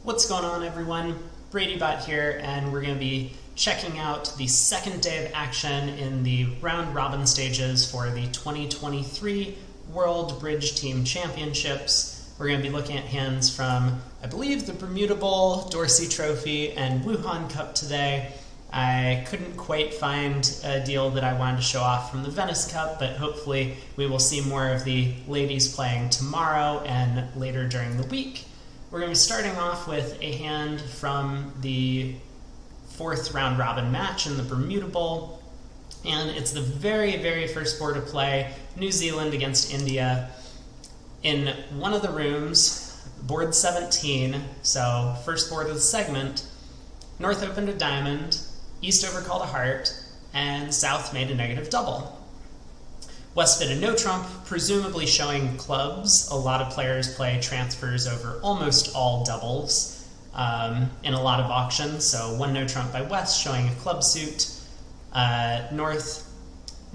What's going on, everyone? BradyBot here, and we're going to be checking out the second day of action in the round-robin stages for the 2023 World Bridge Team Championships. We're going to be looking at hands from, I believe, the Bermuda Bowl, Dorsey Trophy, and Wuhan Cup today. I couldn't quite find a deal that I wanted to show off from the Venice Cup, but hopefully we will see more of the ladies playing tomorrow and later during the week. We're going to be starting off with a hand from the fourth round-robin match in the Bermuda Bowl, and it's the very first board of play, New Zealand against India. In one of the rooms, board 17, so first board of the segment, North opened a diamond, East overcalled a heart, and South made a negative double. West bid a no trump, presumably showing clubs. A lot of players play transfers over almost all doubles in a lot of auctions, so one no trump by West showing a club suit. North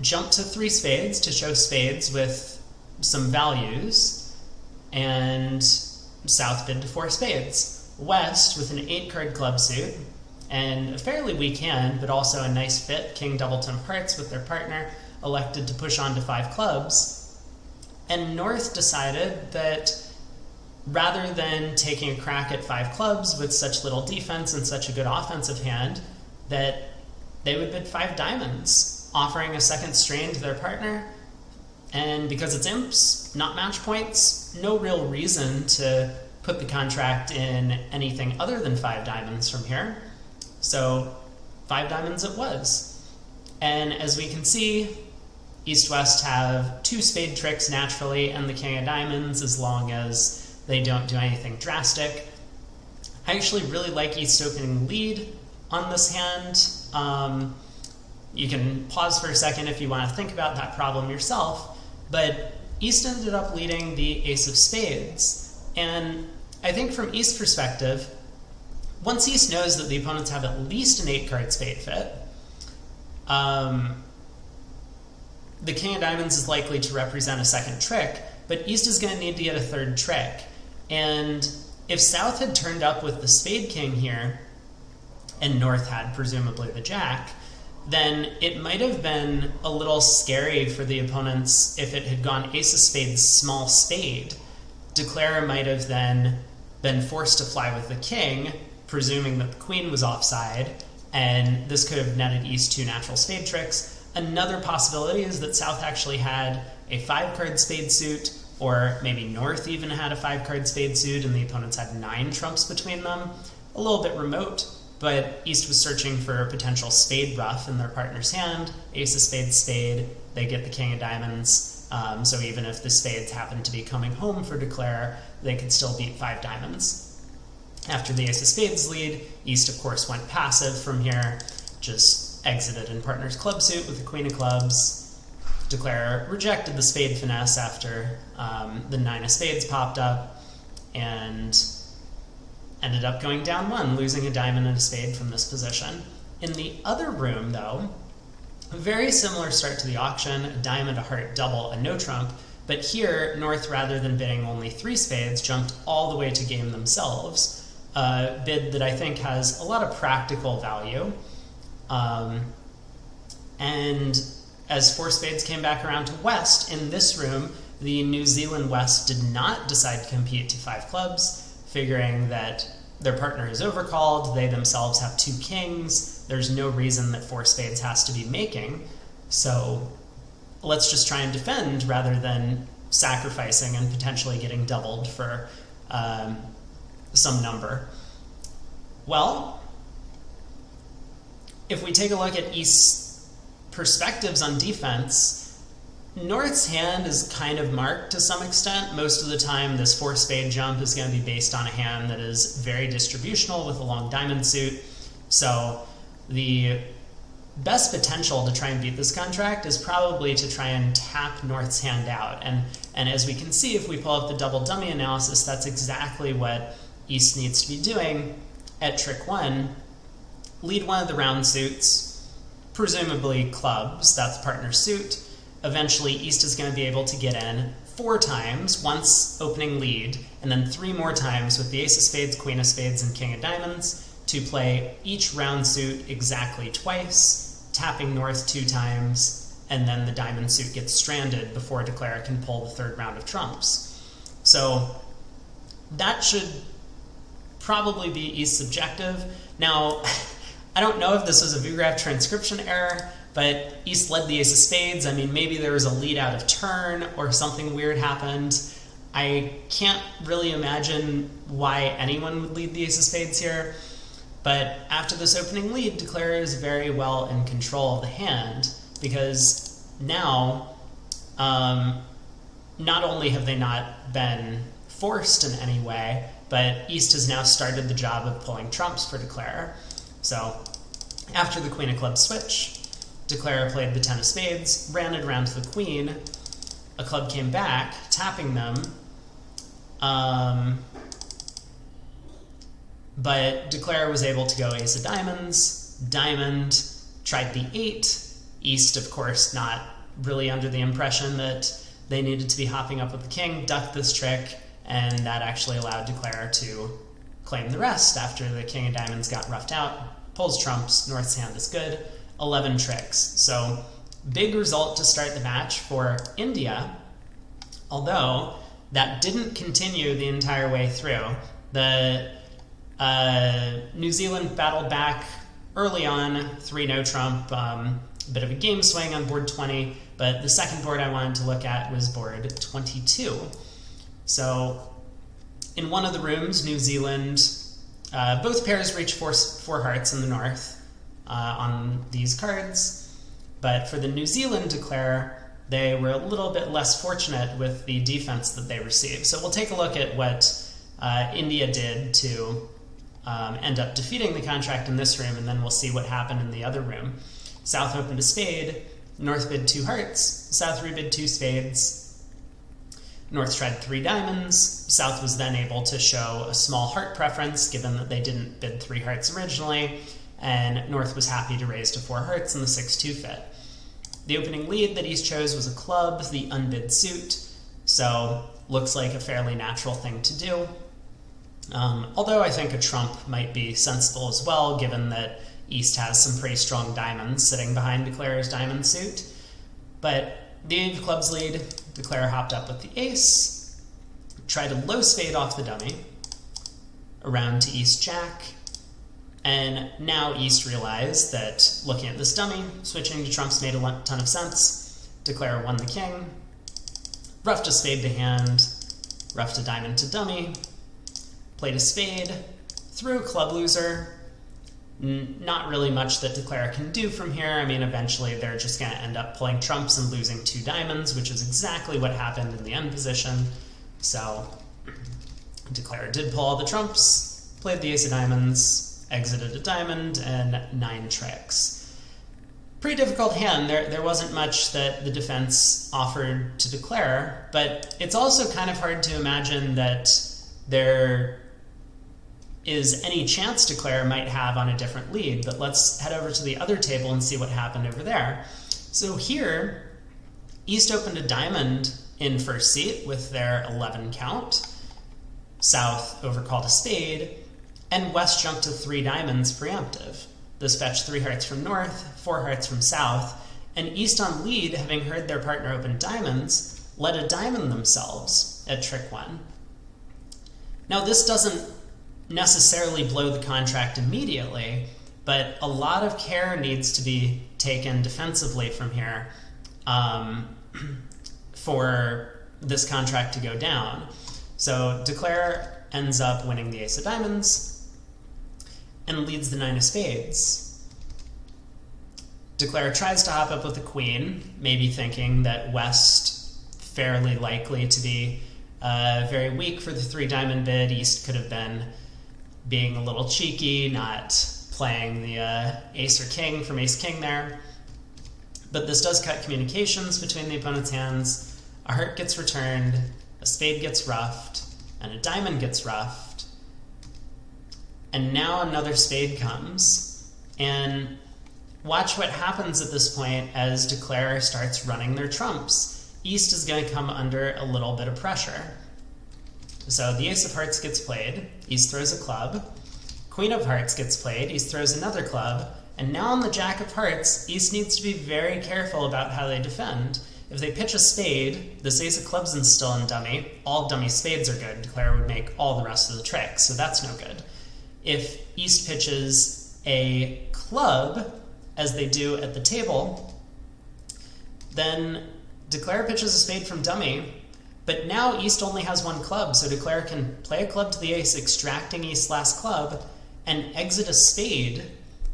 jumped to 3 spades to show spades with some values, and South bid to 4 spades. West, with an 8-card club suit, and a fairly weak hand, but also a nice fit, King Doubleton of Hearts with their partner, elected to push on to 5 clubs. And North decided that rather than taking a crack at 5 clubs with such little defense and such a good offensive hand, that they would bid 5 diamonds, offering a second strain to their partner. And because it's imps, not match points, no real reason to put the contract in anything other than 5 diamonds from here. So 5 diamonds it was. And as we can see, East-West have 2 spade tricks naturally and the King of Diamonds as long as they don't do anything drastic. I actually really like East opening lead on this hand. You can pause for a second if you want to think about that problem yourself, but East ended up leading the Ace of Spades. And I think from East's perspective, once East knows that the opponents have at least an 8-card spade fit, the King of Diamonds is likely to represent a second trick, but East is going to need to get a third trick. And if South had turned up with the Spade King here, and North had presumably the Jack, then it might have been a little scary for the opponents if it had gone Ace of Spades, small spade. Declarer might have then been forced to fly with the King, presuming that the Queen was offside, and this could have netted East 2 natural spade tricks. Another possibility is that South actually had a 5-card spade suit, or maybe North even had a 5-card spade suit and the opponents had 9 trumps between them. A little bit remote, but East was searching for a potential spade ruff in their partner's hand. Ace of Spades, spade, they get the King of Diamonds, so even if the spades happen to be coming home for Declare, they could still beat 5 diamonds. After the Ace of Spades lead, East of course went passive from here, just exited in partner's club suit with the Queen of Clubs. Declare rejected the spade finesse after the 9 of Spades popped up, and ended up going down 1, losing a diamond and a spade from this position. In the other room, though, a very similar start to the auction, a diamond, a heart, double, a no trump, but here, North, rather than bidding only 3 spades, jumped all the way to game themselves, a bid that I think has a lot of practical value. And as 4 spades came back around to West, in this room, the New Zealand West did not decide to compete to 5 clubs, figuring that their partner is overcalled, they themselves have 2 kings, there's no reason that 4 spades has to be making, so let's just try and defend rather than sacrificing and potentially getting doubled for some number. Well, if we take a look at East's perspectives on defense, North's hand is kind of marked to some extent. Most of the time, this 4 spade jump is going to be based on a hand that is very distributional with a long diamond suit. So the best potential to try and beat this contract is probably to try and tap North's hand out. And as we can see, if we pull up the double dummy analysis, that's exactly what East needs to be doing at trick 1. Lead one of the round suits, presumably clubs, that's partner suit. Eventually, East is going to be able to get in, 4 times, once opening lead, and then 3 more times with the ace of spades, queen of spades, and king of diamonds to play each round suit exactly twice, tapping north 2 times, and then the diamond suit gets stranded before Declare can pull the 3rd round of trumps. So that should probably be East's objective. Now, I don't know if this was a ViewGraph transcription error, but East led the ace of spades. I mean, maybe there was a lead out of turn or something weird happened. I can't really imagine why anyone would lead the ace of spades here. But after this opening lead, Declare is very well in control of the hand, because now not only have they not been forced in any way, but East has now started the job of pulling trumps for Declare. So after the queen of clubs switch, Declare played the 10 of spades, ran it around to the queen. A club came back, tapping them. But Declare was able to go ace of diamonds, diamond, tried the 8. East, of course, not really under the impression that they needed to be hopping up with the king, ducked this trick, and that actually allowed Declare to claim the rest after the king of diamonds got roughed out. Pulls trumps, North's hand is good, 11 tricks. So big result to start the match for India, although that didn't continue the entire way through. The New Zealand battled back early on, 3-no trump, bit of a game swing on board 20, but the second board I wanted to look at was board 22. So in one of the rooms, New Zealand, both pairs reached 4 hearts in the north on these cards, but for the New Zealand Declare, they were a little bit less fortunate with the defense that they received. So we'll take a look at what India did to end up defeating the contract in this room, and then we'll see what happened in the other room. South opened a spade, North bid 2 hearts, South rebid 2 spades, North tried 3 diamonds. South was then able to show a small heart preference, given that they didn't bid 3 hearts originally, and North was happy to raise to 4 hearts in the 6-2 fit. The opening lead that East chose was a club, the unbid suit, so looks like a fairly natural thing to do. Although I think a trump might be sensible as well, given that East has some pretty strong diamonds sitting behind Declare's diamond suit. But the 8 of clubs lead, Declare hopped up with the ace, tried a low spade off the dummy, around to East Jack, and now East realized that looking at this dummy, switching to trumps made a ton of sense. Declare won the king, roughed a spade to hand, roughed a diamond to dummy, played a spade, threw a club loser. Not really much that Declare can do from here. I mean, eventually they're just going to end up pulling trumps and losing 2 diamonds, which is exactly what happened in the end position. So Declare did pull all the trumps, played the ace of diamonds, exited a diamond, and 9 tricks. Pretty difficult hand. There wasn't much that the defense offered to Declare, but it's also kind of hard to imagine that there is any chance Declare might have on a different lead. But let's head over to the other table and see what happened over there. So here, East opened a diamond in first seat with their 11 count. South overcalled a spade, and West jumped to 3 diamonds preemptive. This fetched 3 hearts from North, 4 hearts from South, and East on lead, having heard their partner open diamonds, led a diamond themselves at trick 1. Now this doesn't necessarily blow the contract immediately, but a lot of care needs to be taken defensively from here for this contract to go down. So Declare ends up winning the ace of diamonds and leads the 9 of spades. Declare tries to hop up with the queen, maybe thinking that West fairly likely to be very weak for the 3 diamond bid. East could have been being a little cheeky, not playing the ace or king from ace-king there. But this does cut communications between the opponent's hands. A heart gets returned, a spade gets roughed, and a diamond gets roughed. And now another spade comes. And watch what happens at this point as Declare starts running their trumps. East is going to come under a little bit of pressure. So the Ace of Hearts gets played, East throws a club, Queen of Hearts gets played, East throws another club, and now on the Jack of Hearts, East needs to be very careful about how they defend. If they pitch a spade, this Ace of Clubs is still in dummy, all dummy spades are good, Declare would make all the rest of the tricks, so that's no good. If East pitches a club, as they do at the table, then Declare pitches a spade from dummy, but now East only has one club, so Declare can play a club to the ace, extracting East's last club, and exit a spade,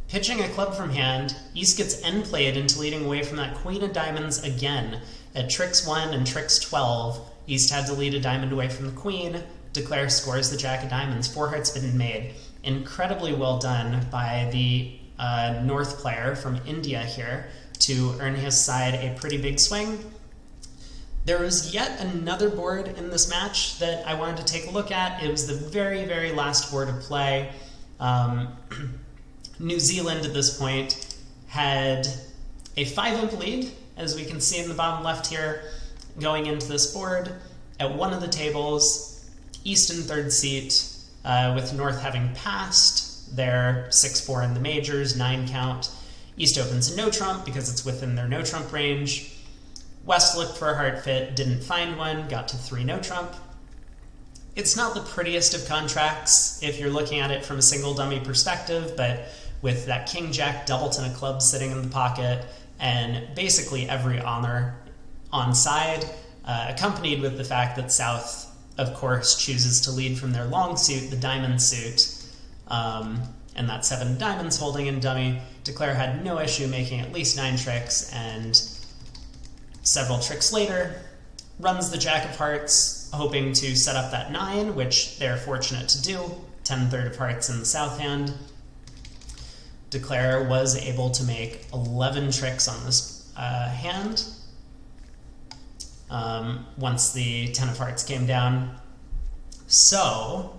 pitching a club from hand. East gets end-played into leading away from that Queen of Diamonds again. At tricks 1 and tricks 12, East had to lead a diamond away from the Queen. Declare scores the Jack of Diamonds. 4 hearts been made. Incredibly well done by the North player from India here to earn his side a pretty big swing. There was yet another board in this match that I wanted to take a look at. It was the very, very last board of play. New Zealand at this point had a 5-imp lead, as we can see in the bottom left here, going into this board. At one of the tables, East in third seat, with North having passed their 6-4 in the majors, 9 count. East opens a no trump because it's within their no trump range. West looked for a heart fit, didn't find one, got to 3 no trump. It's not the prettiest of contracts if you're looking at it from a single dummy perspective, but with that King Jack doubleton of clubs sitting in the pocket and basically every honor on side, accompanied with the fact that South, of course, chooses to lead from their long suit, the diamond suit, and that 7 diamonds holding in dummy. Declare had no issue making at least 9 tricks, and several tricks later, runs the Jack of Hearts, hoping to set up that 9, which they're fortunate to do. 10-3 of hearts in the south hand. Declare was able to make 11 tricks on this hand once the 10 of hearts came down. So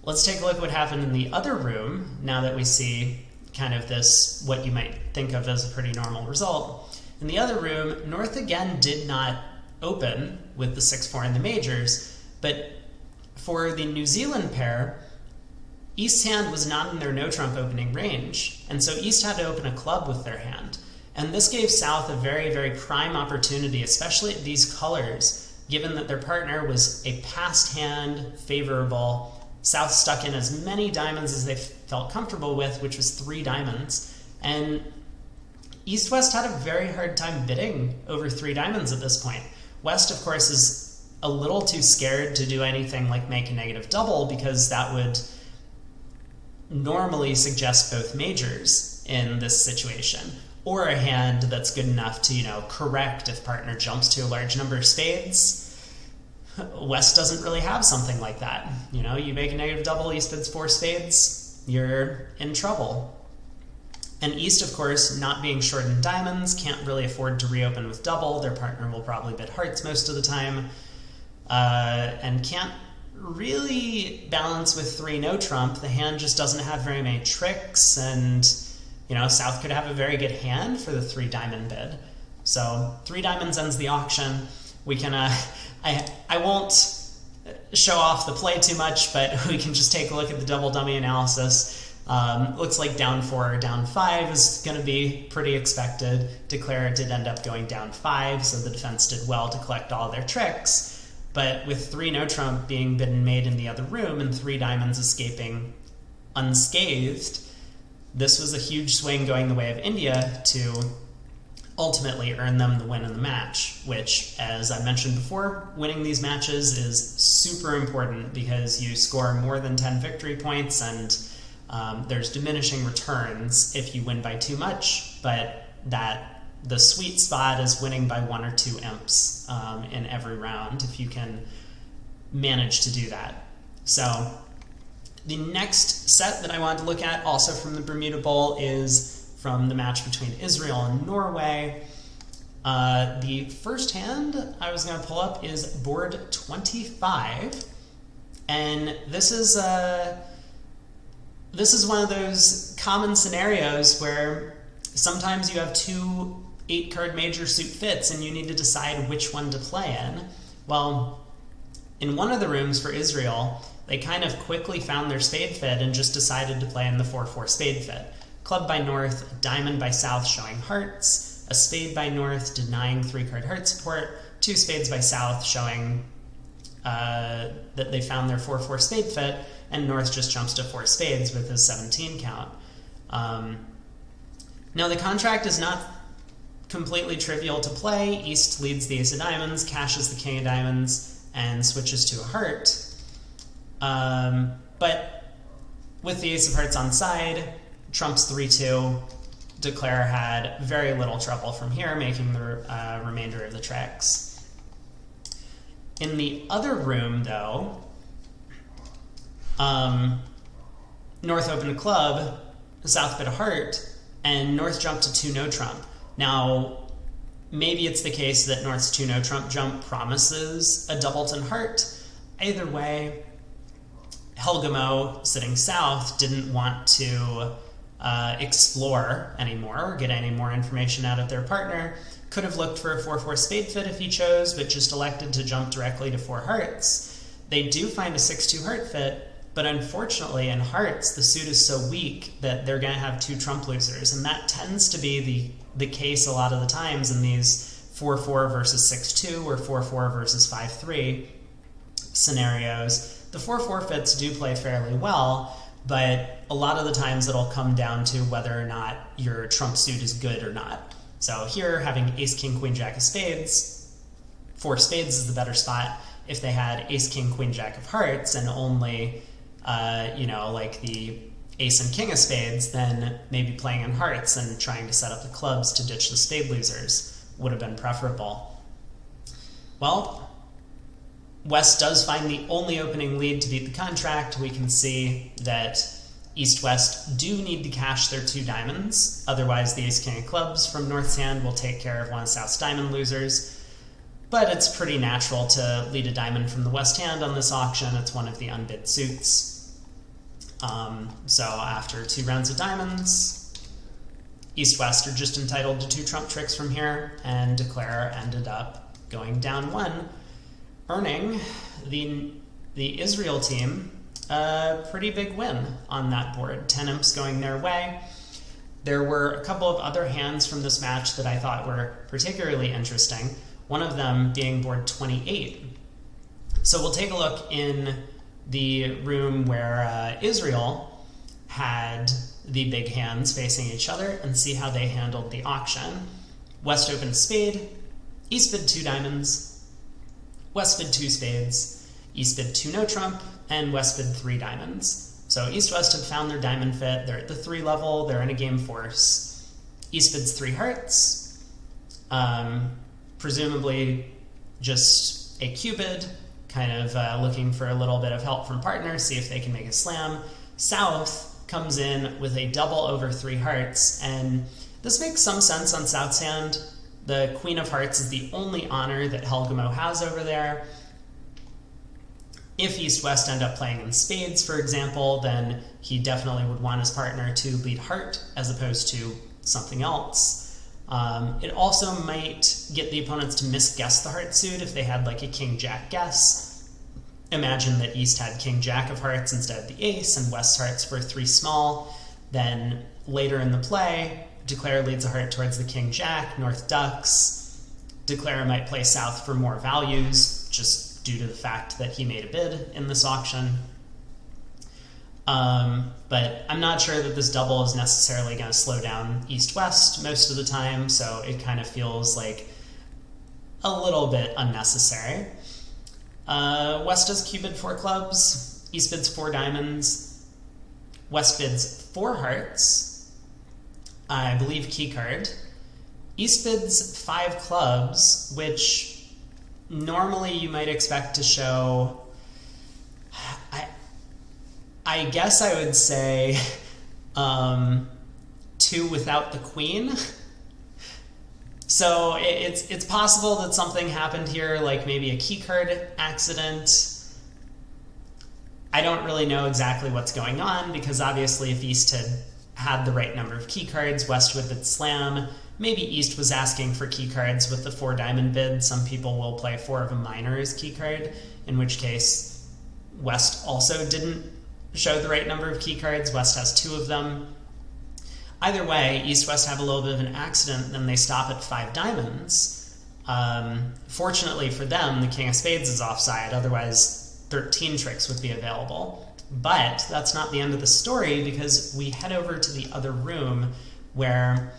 let's take a look at what happened in the other room now that we see kind of this, what you might think of as a pretty normal result. In the other room, North again did not open with the 6-4 in the majors, but for the New Zealand pair, East's hand was not in their no-trump opening range, and so East had to open a club with their hand. And this gave South a very, very prime opportunity, especially at these colors, given that their partner was a passed hand, favorable. South stuck in as many diamonds as they felt comfortable with, which was 3 diamonds. And East-West had a very hard time bidding over 3 diamonds at this point. West, of course, is a little too scared to do anything like make a negative double, because that would normally suggest both majors in this situation, or a hand that's good enough to, correct if partner jumps to a large number of spades. West doesn't really have something like that. You make a negative double, East bids 4 spades, you're in trouble. And East, of course, not being short in diamonds, can't really afford to reopen with double. Their partner will probably bid hearts most of the time, and can't really balance with 3 no trump. The hand just doesn't have very many tricks, and South could have a very good hand for the 3 diamond bid. So 3 diamonds ends the auction. We can I won't show off the play too much, but we can just take a look at the double dummy analysis. Looks like down 4 or down 5 is going to be pretty expected. Declare did end up going down 5, so the defense did well to collect all their tricks. But with 3 no trump being bid and made in the other room and 3 diamonds escaping unscathed, this was a huge swing going the way of India to ultimately earn them the win in the match, which, as I mentioned before, winning these matches is super important because you score more than 10 victory points, and there's diminishing returns if you win by too much, but the sweet spot is winning by 1 or 2 imps in every round if you can manage to do that. So the next set that I wanted to look at, also from the Bermuda Bowl, is from the match between Israel and Norway. The first hand I was going to pull up is board 25, and this is one of those common scenarios where sometimes you have 2 8-card major suit fits and you need to decide which one to play in. Well, in one of the rooms for Israel, they kind of quickly found their spade fit and just decided to play in the 4-4 spade fit. Club by North, diamond by South showing hearts, a spade by North denying 3-card heart support, 2 spades by South showing that they found their 4-4 spade fit, and North just jumps to 4 spades with his 17 count. Now the contract is not completely trivial to play. East leads the ace of diamonds, cashes the king of diamonds, and switches to a heart. But with the ace of hearts on side, trumps 3-2. Declare had very little trouble from here, making the remainder of the tricks. In the other room, though, North opened a club, South bid a heart, and North jumped to 2-no trump. Now, maybe it's the case that North's 2-no trump jump promises a doubleton heart. Either way, Helgamo, sitting South, didn't want to explore anymore or get any more information out of their partner. Could have looked for a 4-4 spade fit if he chose, but just elected to jump directly to 4 hearts. They do find a 6-2 heart fit, but unfortunately in hearts the suit is so weak that they're going to have 2 trump losers, and that tends to be the case a lot of the times in these 4-4 versus 6-2 or 4-4 versus 5-3 scenarios. The 4-4 fits do play fairly well, but a lot of the times it'll come down to whether or not your trump suit is good or not. So here, having ace, king, queen, jack of spades, 4 spades is the better spot. If they had ace, king, queen, jack of hearts and only, like the ace and king of spades, then maybe playing in hearts and trying to set up the clubs to ditch the spade losers would have been preferable. Well, West does find the only opening lead to beat the contract. We can see that East-West do need to cash their 2 diamonds, otherwise the ace-king of clubs from North's hand will take care of one of South's diamond losers. But it's pretty natural to lead a diamond from the West hand on this auction. It's one of the unbid suits. So after 2 rounds of diamonds, East-West are just entitled to 2 trump tricks from here, and Declare ended up going down 1, earning the Israel team a pretty big win on that board. 10 imps going their way. There were a couple of other hands from this match that I thought were particularly interesting, one of them being board 28. So we'll take a look in the room where Israel had the big hands facing each other and see how they handled the auction. West opened a spade, East bid 2 diamonds, West bid 2 spades, East bid 2 no trump, and West bid 3 diamonds. So East-West have found their diamond fit. They're at the 3 level. They're in a game force. East bids 3 hearts, presumably just a cupid, kind of looking for a little bit of help from partners, see if they can make a slam. South comes in with a double over 3 hearts, and this makes some sense on South's hand. The Queen of Hearts is the only honor that Helgamo has over there. If East-West end up playing in spades, for example, then he definitely would want his partner to lead heart as opposed to something else. It also might get the opponents to misguess the heart suit if they had like a king-jack guess. Imagine that East had king-jack of hearts instead of the ace, and West's hearts were 3 small. Then later in the play, Declare leads a heart towards the king-jack, North ducks. Declare might play South for more values, just due to the fact that he made a bid in this auction. But I'm not sure that this double is necessarily going to slow down East-West most of the time, so it kind of feels like a little bit unnecessary. West does Q-bid 4 clubs, East bids 4 diamonds, West bids 4 hearts, I believe key card. East bids 5 clubs, which normally you might expect to show, I guess I would say 2 without the queen. So it's possible that something happened here, like maybe a key card accident. I don't really know exactly what's going on, because obviously if East had the right number of key cards, West would bid slam. maybe East was asking for key cards with the 4 diamond bid. Some people will play 4 of a minor as key card, in which case West also didn't show the right number of key cards. West has 2 of them. Either way, East-West have a little bit of an accident, then they stop at 5 diamonds. Fortunately for them, the King of Spades is offside, otherwise 13 tricks would be available. But that's not the end of the story, because we head over to the other room where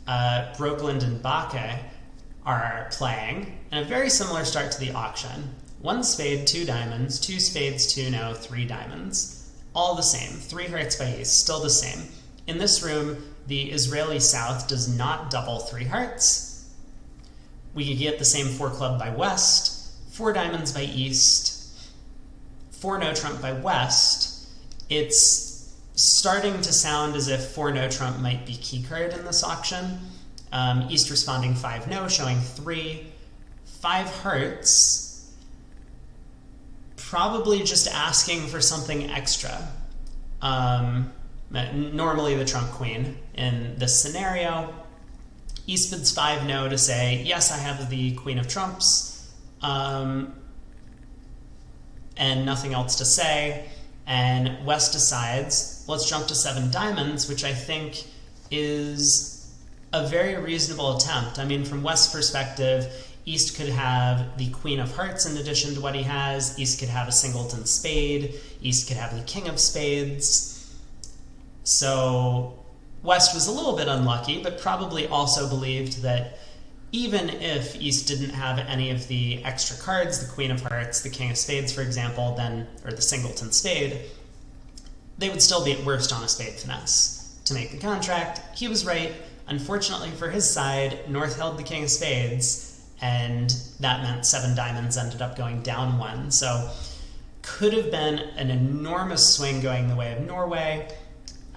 Brogland and Bakke are playing, and a very similar start to the auction. 1 spade, 2 diamonds, 2 spades, 2 no, 3 diamonds. All the same. 3 hearts by East, still the same. In this room, the Israeli South does not double 3 hearts. We could get the same 4 club by West, 4 diamonds by East, 4 no trump by West. It's starting to sound as if 4 no trump might be key card in this auction. East responding 5 no, showing 3. 5 hearts, probably just asking for something extra. Normally the trump queen in this scenario. East bids 5 no to say, yes, I have the queen of trumps, and nothing else to say. And West decides, let's jump to 7 diamonds, which I think is a very reasonable attempt. I mean, from West's perspective, East could have the queen of hearts in addition to what he has. East could have a singleton spade. East could have the king of spades. So West was a little bit unlucky, but probably also believed that even if East didn't have any of the extra cards, the queen of hearts, the king of spades, for example, or the singleton spade, they would still be at worst on a spade finesse to make the contract. He was right. Unfortunately for his side, North held the king of spades, and that meant 7 diamonds ended up going down 1. So could have been an enormous swing going the way of Norway.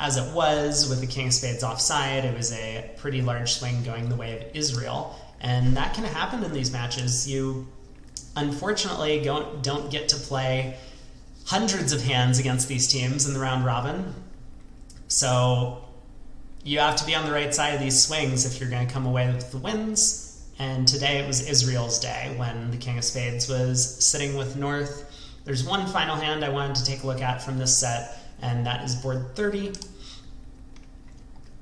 As it was, with the king of spades offside, it was a pretty large swing going the way of Israel. And that can happen in these matches. You, unfortunately, don't get to play hundreds of hands against these teams in the round robin. So you have to be on the right side of these swings if you're going to come away with the wins. And today it was Israel's day when the king of spades was sitting with North. There's one final hand I wanted to take a look at from this set, and that is board 30.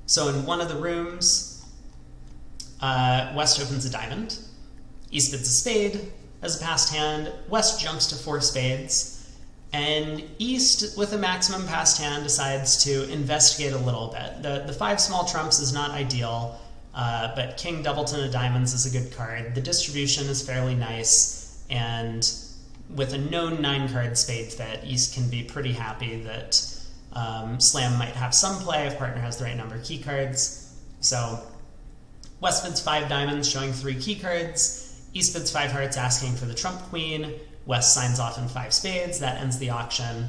So in one of the rooms, West opens a diamond. East bids a spade as a passed hand. West jumps to 4 spades. And East, with a maximum passed hand, decides to investigate a little bit. The 5 small trumps is not ideal, but King Doubleton of Diamonds is a good card. The distribution is fairly nice, and with a known 9-card spade fit, East can be pretty happy that Slam might have some play if partner has the right number of key cards. So West bids 5 diamonds, showing 3 key cards. East bids 5 hearts, asking for the trump queen. West signs off in 5 spades. That ends the auction.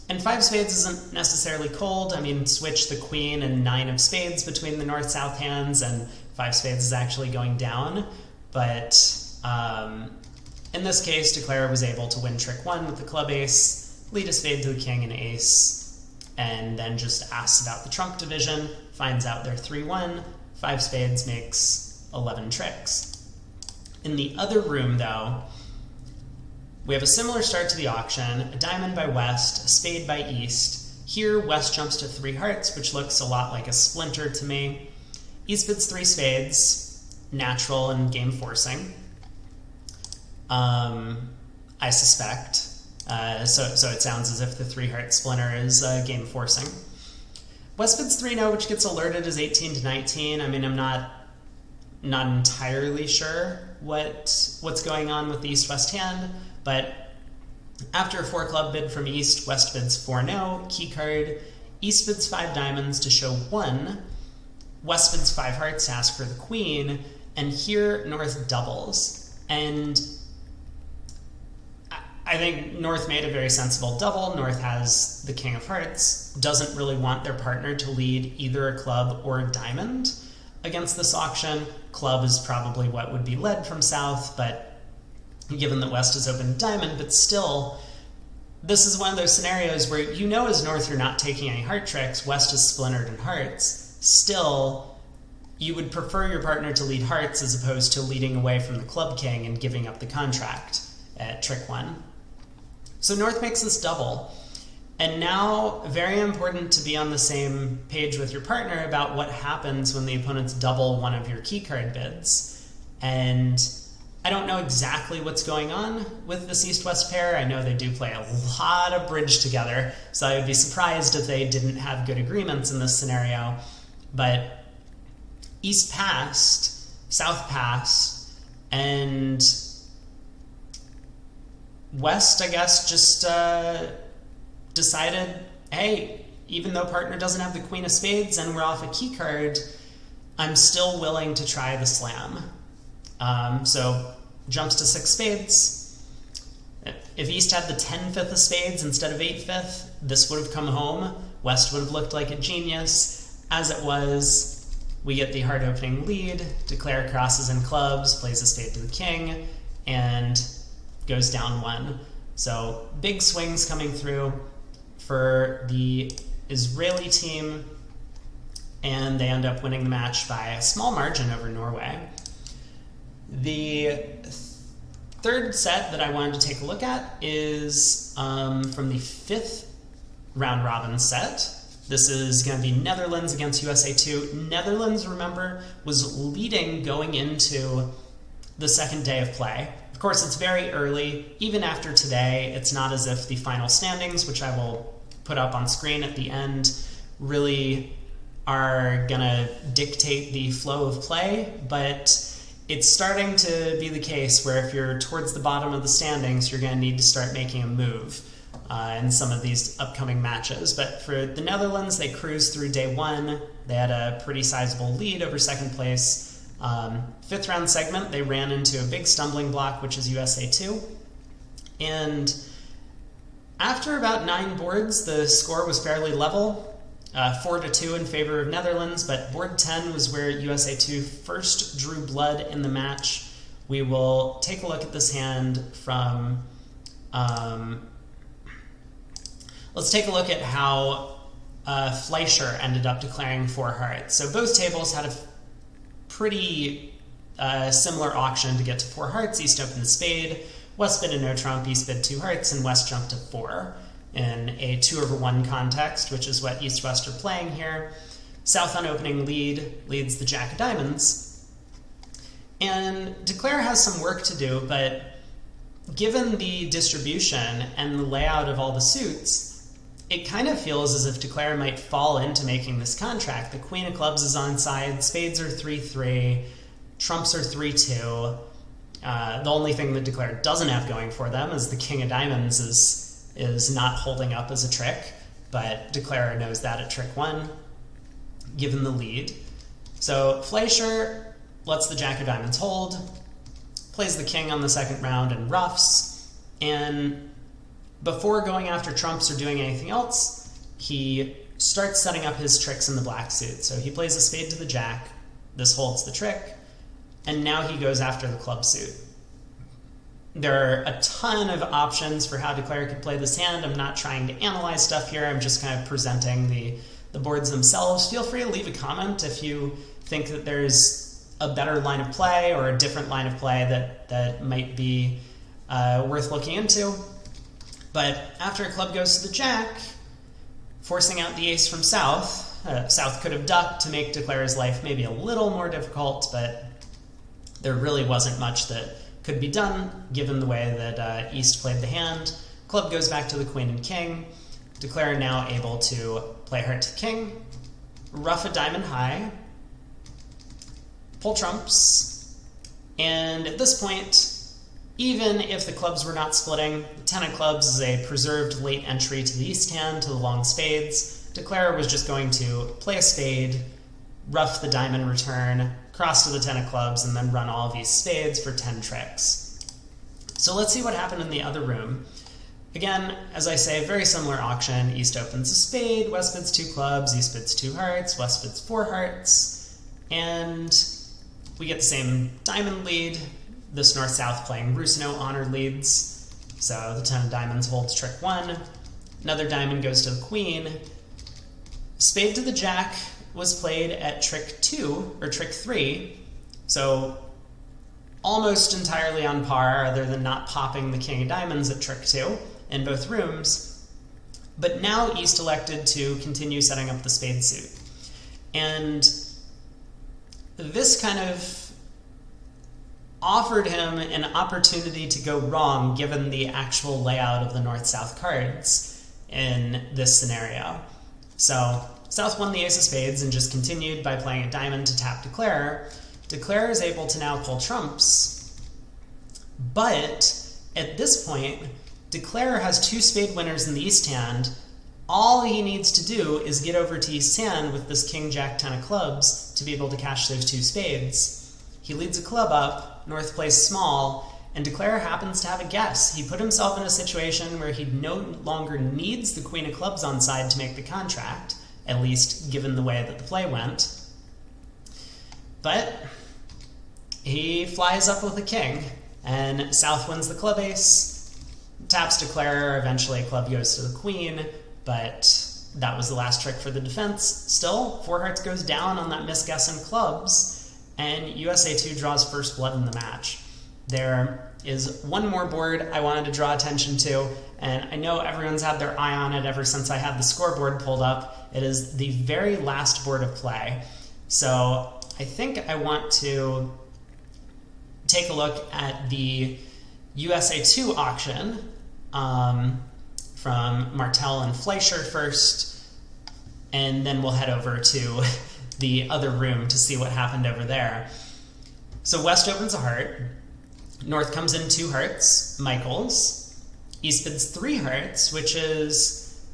And 5 spades isn't necessarily cold. I mean, switch the queen and 9 of spades between the north-south hands, and 5 spades is actually going down. But in this case, Declara was able to win trick 1 with the club ace, lead a spade to the king and ace, and then just asks about the trump division, finds out they're 3-1, 5 spades makes 11 tricks. In the other room, though, we have a similar start to the auction, a diamond by West, a spade by East. Here, West jumps to 3 hearts, which looks a lot like a splinter to me. East bids 3 spades, natural and game forcing, I suspect. So it sounds as if the 3-heart splinter is game forcing. West bids 3-no, which gets alerted as 18 to 19. I mean, I'm not entirely sure what's going on with the East-West hand, but after a 4-club bid from East, West bids 4-no, key card. East bids 5 diamonds to show 1. West bids 5 hearts to ask for the queen, and here North doubles. And I think North made a very sensible double. North has the king of hearts, doesn't really want their partner to lead either a club or a diamond against this auction. Club is probably what would be led from South, but given that West has opened diamond, but still, this is one of those scenarios where you know as North you're not taking any heart tricks, West is splintered in hearts. Still, you would prefer your partner to lead hearts as opposed to leading away from the club king and giving up the contract at trick 1. So North makes this double. And now, very important to be on the same page with your partner about what happens when the opponents double one of your key card bids. And I don't know exactly what's going on with this East-West pair. I know they do play a lot of bridge together, so I would be surprised if they didn't have good agreements in this scenario. But East passed, South passed, and West, I guess, just decided, hey, even though partner doesn't have the Queen of Spades and we're off a key card, I'm still willing to try the slam. So jumps to 6 spades. If East had the 10-5 of spades instead of 8-5, this would have come home. West would have looked like a genius. As it was, we get the hard opening lead. Declare crosses and clubs, plays a spade to the king, and goes down 1. So big swings coming through for the Israeli team, and they end up winning the match by a small margin over Norway. The third set that I wanted to take a look at is from the 5th round robin set. This is going to be Netherlands against USA 2. Netherlands, remember, was leading going into the second day of play. Of course, it's very early. Even after today, it's not as if the final standings, which I will put up on screen at the end, really are going to dictate the flow of play, but it's starting to be the case where if you're towards the bottom of the standings, you're going to need to start making a move in some of these upcoming matches. But for the Netherlands, they cruised through day 1. They had a pretty sizable lead over second place. 5th round segment, they ran into a big stumbling block, which is USA 2. And after about 9 boards, the score was fairly level. 4-2 in favor of Netherlands, but board 10 was where USA 2 first drew blood in the match. We will take a look at this hand from... let's take a look at how Fleischer ended up declaring 4 hearts. So both tables had a pretty similar auction to get to 4 hearts. East opened the spade, West bid a no trump, East bid 2 hearts, and West jumped to 4. In a 2-over-1 context, which is what East-West are playing here. South on opening lead leads the Jack of Diamonds. And Declare has some work to do, but given the distribution and the layout of all the suits, it kind of feels as if Declare might fall into making this contract. The Queen of Clubs is on side, spades are 3-3, trumps are 3-2. The only thing that Declare doesn't have going for them is the King of Diamonds is not holding up as a trick, but Declarer knows that at trick 1, given the lead. So Fleischer lets the Jack of Diamonds hold, plays the king on the second round and roughs, and before going after trumps or doing anything else, he starts setting up his tricks in the black suit. So he plays a spade to the jack, this holds the trick, and now he goes after the club suit. There are a ton of options for how Declare could play this hand. I'm not trying to analyze stuff here. I'm just kind of presenting the boards themselves. Feel free to leave a comment if you think that there's a better line of play or a different line of play that might be worth looking into. But after a club goes to the jack, forcing out the ace from South, South could have ducked to make Declare's life maybe a little more difficult, but there really wasn't much that could be done, given the way that East played the hand. Club goes back to the queen and king. Declare now able to play heart to king, rough a diamond high, pull trumps, and at this point, even if the clubs were not splitting, the 10 of clubs is a preserved late entry to the East hand, to the long spades. Declare was just going to play a spade, rough the diamond return, cross to the 10 of clubs, and then run all of these spades for 10 tricks. So let's see what happened in the other room. Again, as I say, very similar auction. East opens a spade, West bids 2 clubs, East bids 2 hearts, West bids 4 hearts, and we get the same diamond lead. This North-South playing Rusino honor leads. So the 10 of diamonds holds trick 1. Another diamond goes to the queen. Spade to the jack was played at trick 2, or trick 3, so almost entirely on par, other than not popping the king of diamonds at trick 2 in both rooms. But now East elected to continue setting up the spade suit. And this kind of offered him an opportunity to go wrong given the actual layout of the north-south cards in this scenario. So South won the ace of spades and just continued by playing a diamond to tap Declarer. Declarer is able to now pull trumps, but at this point, Declarer has 2 spade winners in the East hand. All he needs to do is get over to East hand with this king, jack, 10 of clubs to be able to cash those 2 spades. He leads a club up, North plays small, and Declarer happens to have a guess. He put himself in a situation where he no longer needs the queen of clubs on side to make the contract, at least given the way that the play went. But he flies up with a king, and South wins the club ace, taps Declarer, eventually a club goes to the queen, but that was the last trick for the defense. Still, 4 hearts goes down on that misguess in clubs, and USA 2 draws first blood in the match. There is one more board I wanted to draw attention to, and I know everyone's had their eye on it ever since I had the scoreboard pulled up. It is the very last board of play. So I think I want to take a look at the USA 2 auction from Martel and Fleischer first, and then we'll head over to the other room to see what happened over there. So West opens a heart, North comes in 2 hearts, Michaels. East bids 3 hearts, which is,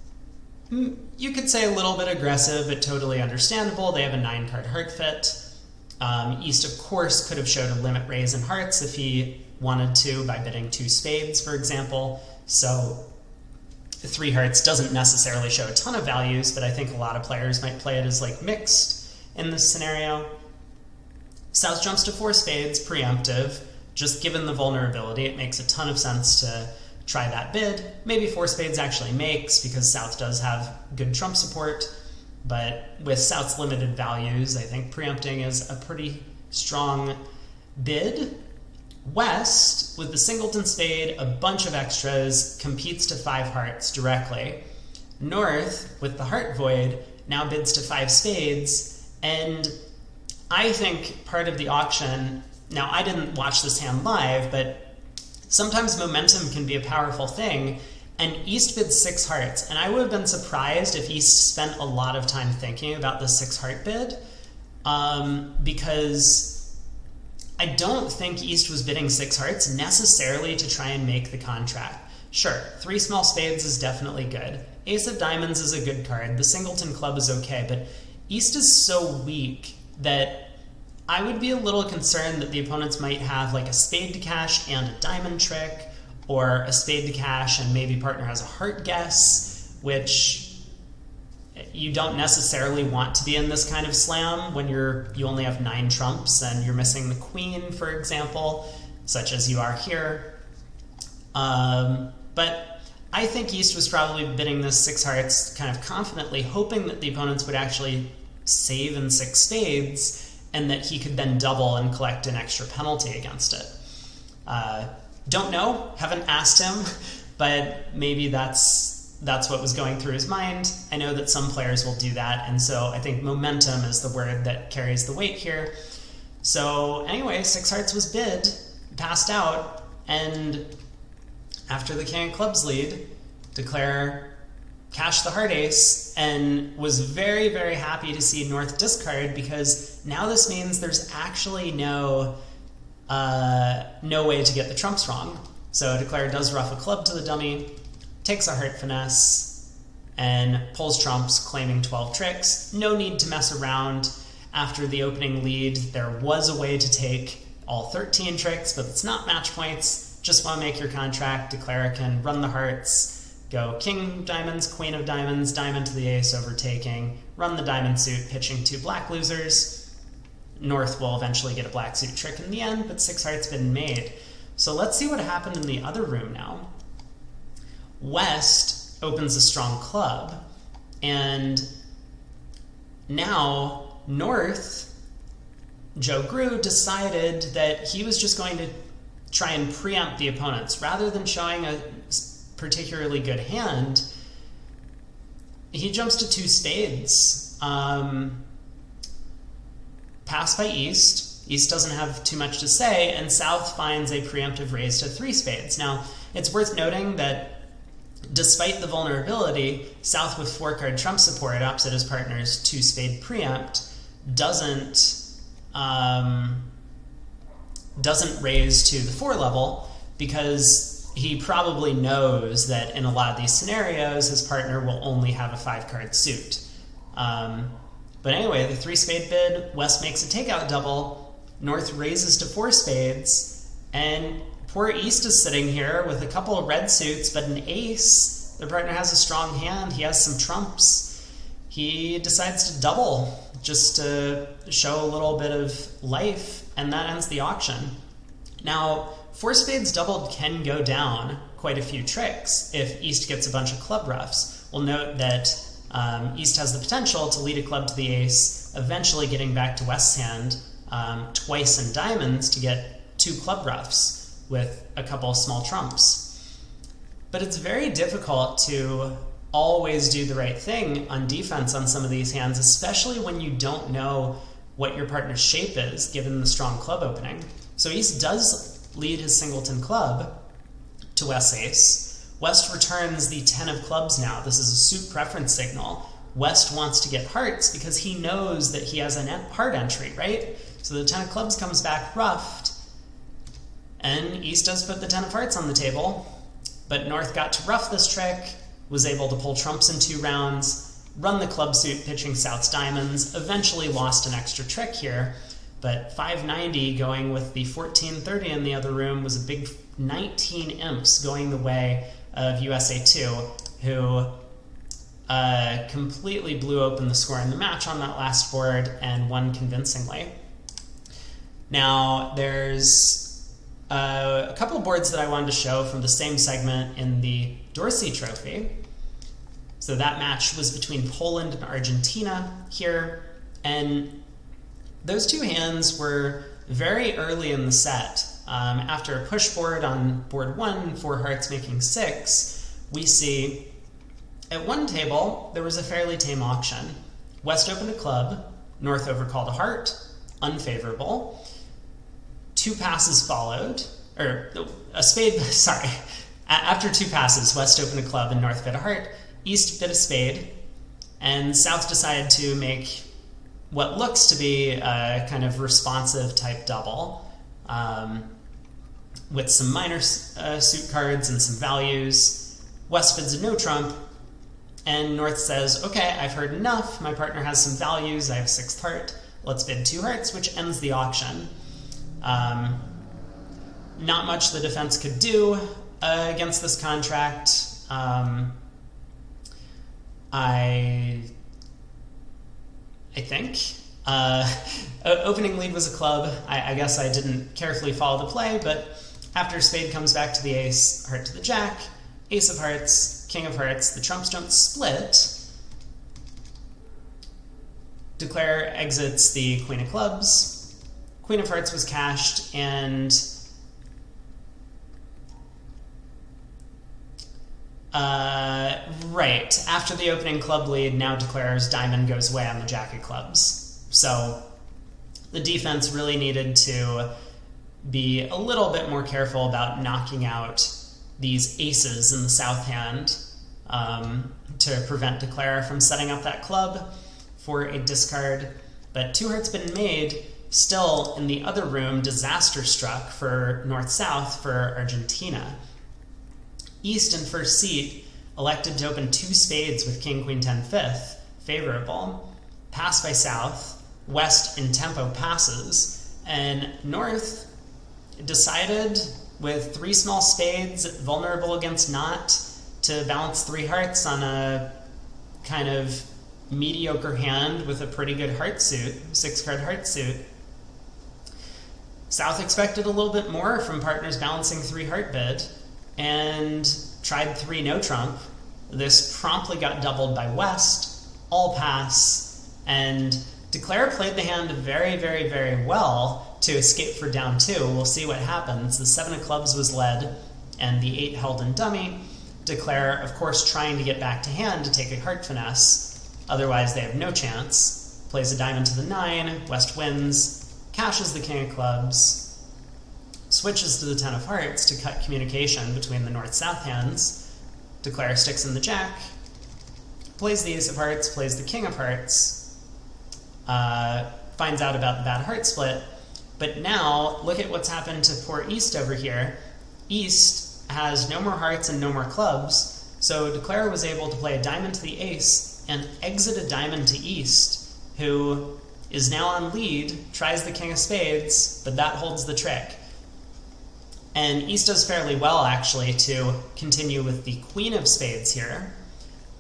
you could say, a little bit aggressive, but totally understandable. They have a 9-card heart fit. East, of course, could have showed a limit raise in hearts if he wanted to by bidding 2 spades, for example. So 3 hearts doesn't necessarily show a ton of values, but I think a lot of players might play it as like mixed in this scenario. South jumps to 4 spades, preemptive. Just given the vulnerability, it makes a ton of sense to try that bid. Maybe 4 spades actually makes, because South does have good trump support, but with South's limited values, I think preempting is a pretty strong bid. West, with the singleton spade, a bunch of extras, competes to 5 hearts directly. North, with the heart void, now bids to 5 spades, and I think part of the auction, now I didn't watch this hand live, but sometimes momentum can be a powerful thing, and East bids 6 hearts, and I would have been surprised if East spent a lot of time thinking about the 6 heart bid, because I don't think East was bidding 6 hearts necessarily to try and make the contract. Sure, 3 small spades is definitely good. Ace of diamonds is a good card. The singleton club is okay, but East is so weak that I would be a little concerned that the opponents might have like a spade to cash and a diamond trick, or a spade to cash and maybe partner has a heart guess, which you don't necessarily want to be in this kind of slam when you only have 9 trumps and you're missing the queen, for example, such as you are here. But I think East was probably bidding this 6 hearts kind of confidently, hoping that the opponents would actually save in 6 spades, and that he could then double and collect an extra penalty against it. Don't know, haven't asked him, but maybe that's what was going through his mind. I know that some players will do that, and so I think momentum is the word that carries the weight here. So anyway, 6 hearts was bid, passed out, and after the king of clubs lead, Declarer cashed the heart ace and was very, very happy to see North discard, because now this means there's actually no way to get the trumps wrong. So Declarer does ruff a club to the dummy, takes a heart finesse, and pulls trumps, claiming 12 tricks. No need to mess around. After the opening lead, there was a way to take all 13 tricks, but it's not match points. Just want to make your contract. Declarer can run the hearts, go king diamonds, queen of diamonds, diamond to the ace, overtaking, run the diamond suit, pitching 2 black losers. North will eventually get a black suit trick in the end, but 6 hearts been made. So let's see what happened in the other room now. West opens a strong club, and Now, North, Joe Grew, decided that he was just going to try and preempt the opponents. Rather than showing a particularly good hand, he jumps to 2 spades. Pass by East. East doesn't have too much to say, and South finds a preemptive raise to 3 spades. Now, it's worth noting that despite the vulnerability, South with 4-card trump support opposite his partner's 2-spade preempt doesn't raise to the 4 level, because he probably knows that in a lot of these scenarios his partner will only have a 5-card suit. But anyway, the 3-spade bid, West makes a takeout double, North raises to 4 spades, and poor East is sitting here with a couple of red suits, but an ace. Their partner has a strong hand, he has some trumps. He decides to double just to show a little bit of life, and that ends the auction. Now, 4 spades doubled can go down quite a few tricks if East gets a bunch of club ruffs. We'll note that East has the potential to lead a club to the ace, eventually getting back to West's hand twice in diamonds to get 2 club ruffs with a couple of small trumps. But it's very difficult to always do the right thing on defense on some of these hands, especially when you don't know what your partner's shape is, given the strong club opening. So East does lead his singleton club to West's ace. West returns the 10 of clubs now. This is a suit preference signal. West wants to get hearts because he knows that he has a heart entry, right? So the 10 of clubs comes back ruffed, and East does put the 10 of hearts on the table, but North got to ruff this trick, was able to pull trumps in 2 rounds, run the club suit pitching South's diamonds, eventually lost an extra trick here, but 590 going with the 1430 in the other room was a big 19 imps going the way of USA 2, who completely blew open the score in the match on that last board and won convincingly. Now, there's a couple of boards that I wanted to show from the same segment in the Dorsey Trophy. So that match was between Poland and Argentina here, and those 2 hands were very early in the set. After a push board on board 1, 4 hearts making 6, we see at one table there was a fairly tame auction. West opened a club, North overcalled a heart, unfavorable. 2 passes followed, or a spade, sorry. After 2 passes, West opened a club and North bid a heart. East bid a spade, and South decided to make what looks to be a kind of responsive type double, with some minor suit cards and some values. West bids a no trump, and North says, okay, I've heard enough, my partner has some values, I have 6th heart, let's bid 2 hearts, which ends the auction. Not much the defense could do against this contract. I think. Opening lead was a club. I guess I didn't carefully follow the play, but after spade comes back to the ace, heart to the jack, ace of hearts, king of hearts, the trumps don't split. Declare exits the queen of clubs. Queen of hearts was cashed, and right, after the opening club lead, now declares diamond goes away on the jack of clubs. So the defense really needed to be a little bit more careful about knocking out these aces in the south hand to prevent declare from setting up that club for a discard. But 2 hearts been made. Still, in the other room, disaster struck for North-South for Argentina. East in first seat elected to open 2 spades with king, queen, 10, 5th, favorable. Pass by South. West in tempo passes. And North decided with 3 small spades, vulnerable against not, to balance 3 hearts on a kind of mediocre hand with a pretty good heart suit, 6-card heart suit. South expected a little bit more from partners balancing 3 heart bid and tried 3 no trump. This promptly got doubled by West, all pass, And Declare played the hand very, very, very well to escape for down 2. We'll see what happens. The 7 of clubs was led, and the 8 held in dummy. Declare, of course, trying to get back to hand to take a heart finesse. Otherwise, they have no chance. Plays a diamond to the 9. West wins, cashes the king of clubs, switches to the 10 of hearts to cut communication between the north-south hands. Declare sticks in the jack, plays the ace of hearts, plays the king of hearts, finds out about the bad heart split. But now, look at what's happened to poor East over here. East has no more hearts and no more clubs, so Declare was able to play a diamond to the ace and exit a diamond to East, who is now on lead, tries the king of spades, but that holds the trick. And East does fairly well, actually, to continue with the queen of spades here,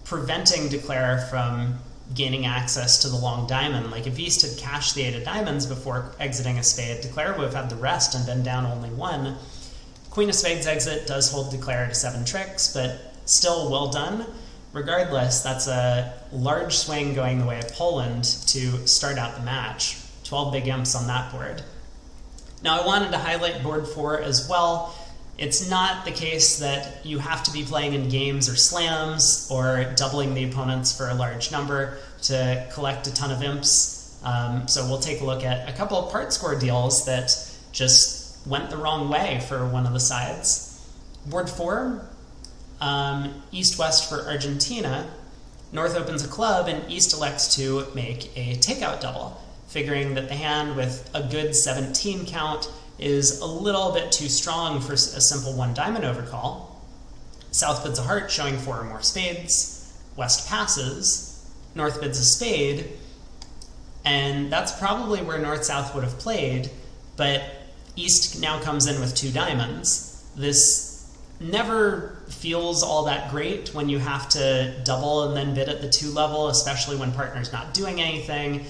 preventing Declare from gaining access to the long diamond. Like, if East had cashed the 8 of diamonds before exiting a spade, Declare would have had the rest and been down only 1. Queen of spades exit does hold Declare to 7 tricks, but still well done. Regardless, that's a large swing going the way of Poland to start out the match. 12 big imps on that board. Now, I wanted to highlight board 4 as well. It's not the case that you have to be playing in games or slams or doubling the opponents for a large number to collect a ton of imps. So we'll take a look at a couple of part score deals that just went the wrong way for one of the sides. Board 4, East-West for Argentina. North opens a club and East elects to make a takeout double, figuring that the hand with a good 17 count is a little bit too strong for a simple 1 diamond overcall. South bids a heart, showing 4 or more spades. West passes. North bids a spade. And that's probably where North-South would have played, but East now comes in with 2 diamonds. This never feels all that great when you have to double and then bid at the 2 level, especially when partner's not doing anything.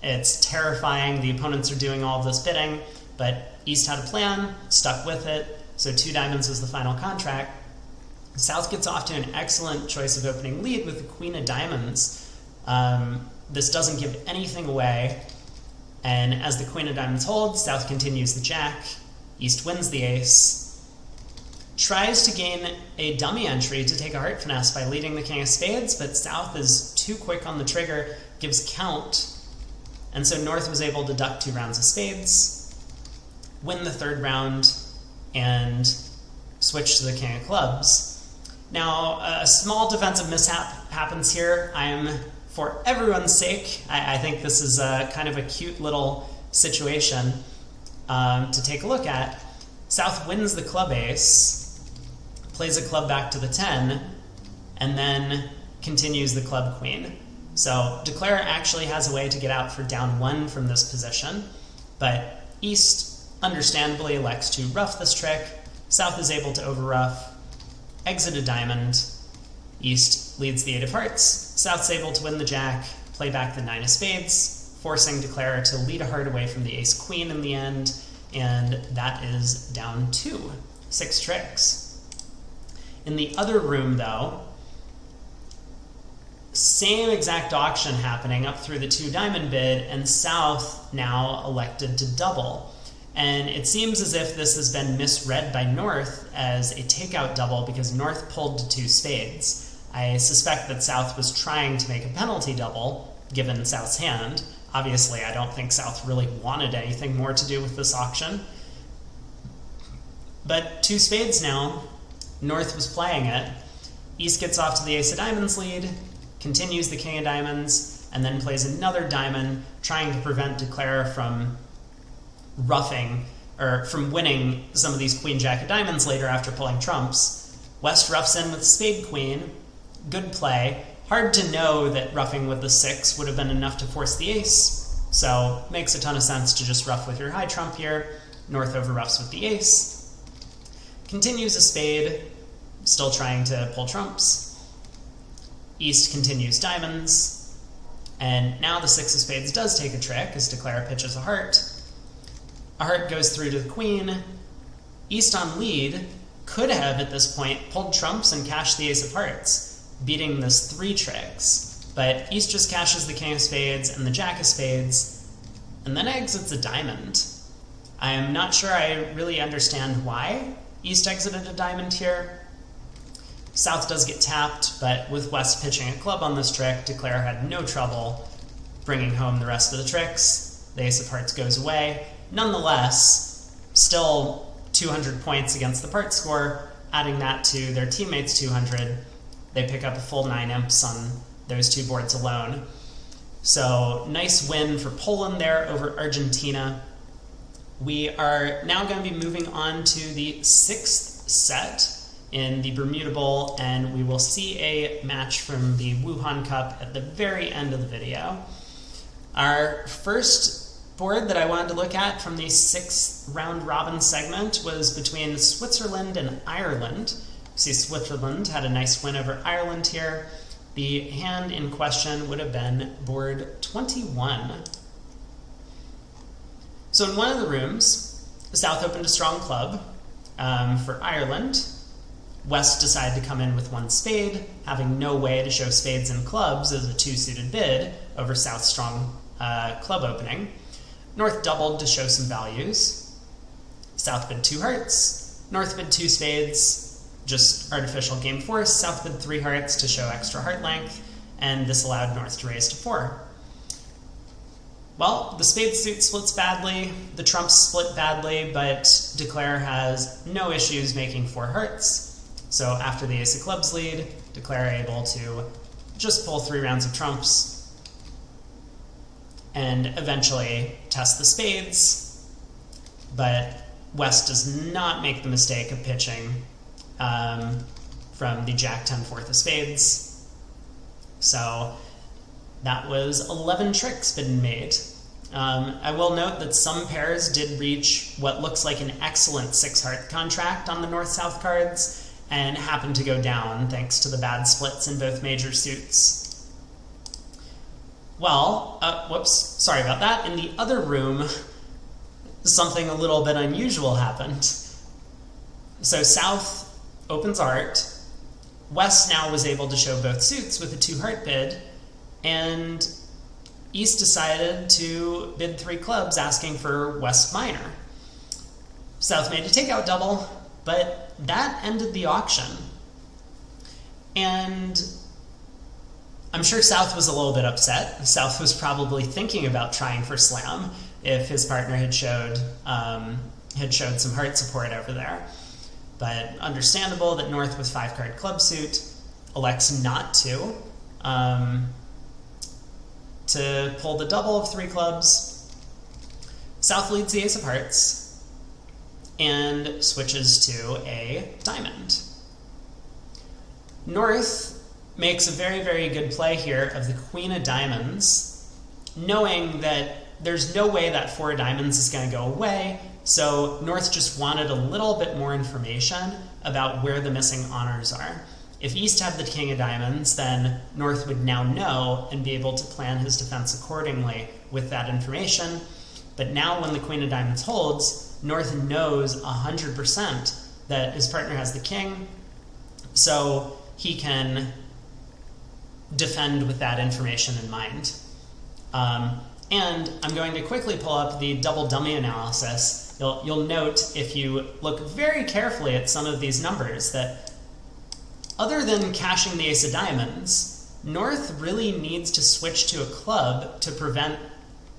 It's terrifying. The opponents are doing all of this bidding, but East had a plan, stuck with it, so 2 diamonds was the final contract. South gets off to an excellent choice of opening lead with the queen of diamonds. This doesn't give anything away, and as the queen of diamonds holds, South continues the jack, East wins the ace, tries to gain a dummy entry to take a heart finesse by leading the king of spades, but South is too quick on the trigger, gives count, and so North was able to duck 2 rounds of spades, win the 3rd round, and switch to the king of clubs. Now, a small defensive mishap happens here. For everyone's sake, I think this is kind of a cute little situation to take a look at. South wins the club ace, plays a club back to the 10, and then continues the club queen. So Declare actually has a way to get out for down 1 from this position, but East understandably elects to rough this trick. South is able to over-rough, exit a diamond. East leads the 8 of hearts. South's able to win the jack, play back the 9 of spades, forcing Declare to lead a heart away from the ace-queen in the end, and that is down 2. 6 tricks. In the other room, though, same exact auction happening up through the 2 diamond bid, and South now elected to double. And it seems as if this has been misread by North as a takeout double because North pulled to 2 spades. I suspect that South was trying to make a penalty double, given South's hand. Obviously, I don't think South really wanted anything more to do with this auction. But 2 spades now, North was playing it. East gets off to the ace of diamonds lead, continues the king of diamonds, and then plays another diamond, trying to prevent Declare from roughing, or from winning some of these queen jack of diamonds later after pulling trumps. West roughs in with spade queen. Good play. Hard to know that roughing with the 6 would have been enough to force the ace, so makes a ton of sense to just rough with your high trump here. North over roughs with the ace. Continues a spade, still trying to pull trumps. East continues diamonds, and now the 6 of spades does take a trick as Declare pitches a heart. A heart goes through to the queen. East on lead could have, at this point, pulled trumps and cashed the ace of hearts, beating this 3 tricks. But East just cashes the king of spades and the jack of spades, and then exits a diamond. I am not sure I really understand why East exited a diamond here. South does get tapped, but with West pitching a club on this trick, Declare had no trouble bringing home the rest of the tricks. The ace of hearts goes away. Nonetheless, still 200 points against the part score, adding that to their teammates' 200. They pick up a full 9 imps on those two boards alone. So nice win for Poland there over Argentina. We are now going to be moving on to the 6th set in the Bermuda Bowl, and we will see a match from the Wuhan Cup at the very end of the video. Our first board that I wanted to look at from the 6th round robin segment was between Switzerland and Ireland. See, Switzerland had a nice win over Ireland here. The hand in question would have been board 21. So in one of the rooms, South opened a strong club for Ireland. West decided to come in with one spade, having no way to show spades and clubs as a two-suited bid over South's strong club opening. North doubled to show some values. South bid 2 hearts. North bid 2 spades, just artificial game force. South bid 3 hearts to show extra heart length, and this allowed North to raise to 4. Well, the spade suit splits badly, the trumps split badly, but Declare has no issues making 4 hearts. So after the ace of clubs lead, Declare able to just pull 3 rounds of trumps and eventually test the spades, but West does not make the mistake of pitching from the jack 10 fourth of spades. So that was 11 tricks been made. I will note that some pairs did reach what looks like an excellent 6-heart contract on the north-south cards, and happened to go down thanks to the bad splits in both major suits. Well, whoops, sorry about that. In the other room, something a little bit unusual happened. So South opens art. West now was able to show both suits with a 2-heart bid, and East decided to bid 3 clubs, asking for West minor. South made a takeout double, but that ended the auction. And I'm sure South was a little bit upset. South was probably thinking about trying for slam if his partner had showed some heart support over there. But understandable that North with 5-card club suit elects not to pull the double of 3 clubs. South leads the ace of hearts and switches to a diamond. North makes a very, very good play here of the queen of diamonds, knowing that there's no way that 4 of diamonds is going to go away, so North just wanted a little bit more information about where the missing honors are. If East had the king of diamonds, then North would now know and be able to plan his defense accordingly with that information. But now when the queen of diamonds holds, North knows 100% that his partner has the king, so he can defend with that information in mind. And I'm going to quickly pull up the double dummy analysis. You'll note, if you look very carefully at some of these numbers, that other than cashing the ace of diamonds, North really needs to switch to a club to prevent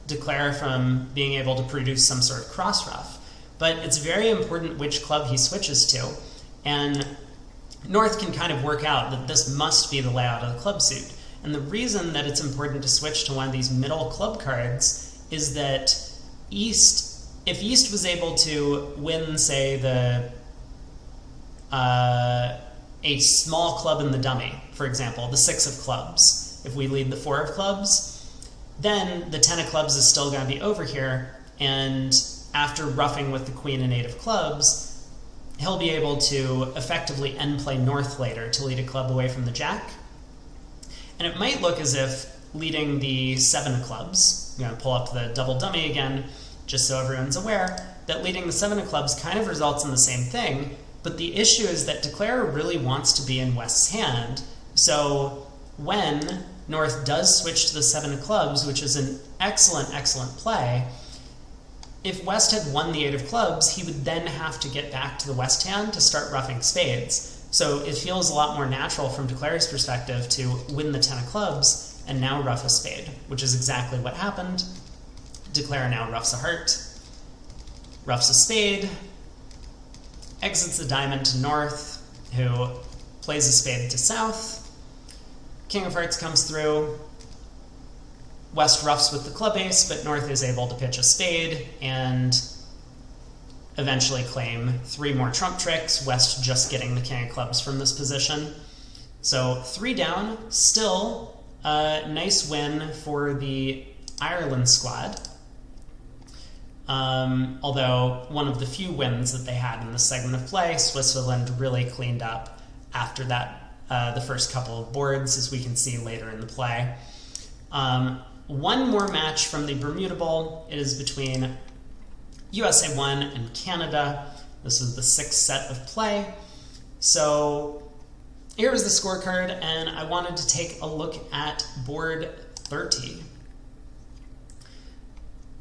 Declare from being able to produce some sort of cross ruff. But it's very important which club he switches to, and North can kind of work out that this must be the layout of the club suit. And the reason that it's important to switch to one of these middle club cards is that if East was able to win, say, a small club in the dummy, for example, the 6 of clubs, if we lead the 4 of clubs, then the 10 of clubs is still going to be over here, and after roughing with the queen and 8 of clubs, he'll be able to effectively end play North later to lead a club away from the jack. And it might look as if leading the 7 of clubs, I'm going to pull up the double dummy again, just so everyone's aware, that leading the 7 of clubs kind of results in the same thing, but the issue is that Declare really wants to be in West's hand, so when North does switch to the 7 of clubs, which is an excellent, excellent play. If West had won the 8 of clubs, he would then have to get back to the West hand to start ruffing spades. So it feels a lot more natural from de Cleyre's perspective to win the 10 of clubs and now ruff a spade, which is exactly what happened. De Cleyre now ruffs a heart, ruffs a spade, exits the diamond to North, who plays a spade to South. King of Hearts comes through. West ruffs with the club ace, but North is able to pitch a spade and eventually claim 3 more trump tricks, West just getting the king of clubs from this position. So 3 down, still a nice win for the Ireland squad. Although one of the few wins that they had in this segment of play, Switzerland really cleaned up after that, the first couple of boards, as we can see later in the play. One more match from the Bermuda Bowl. It is between USA 1 and Canada. This is the 6th set of play. So here is the scorecard, and I wanted to take a look at board 30.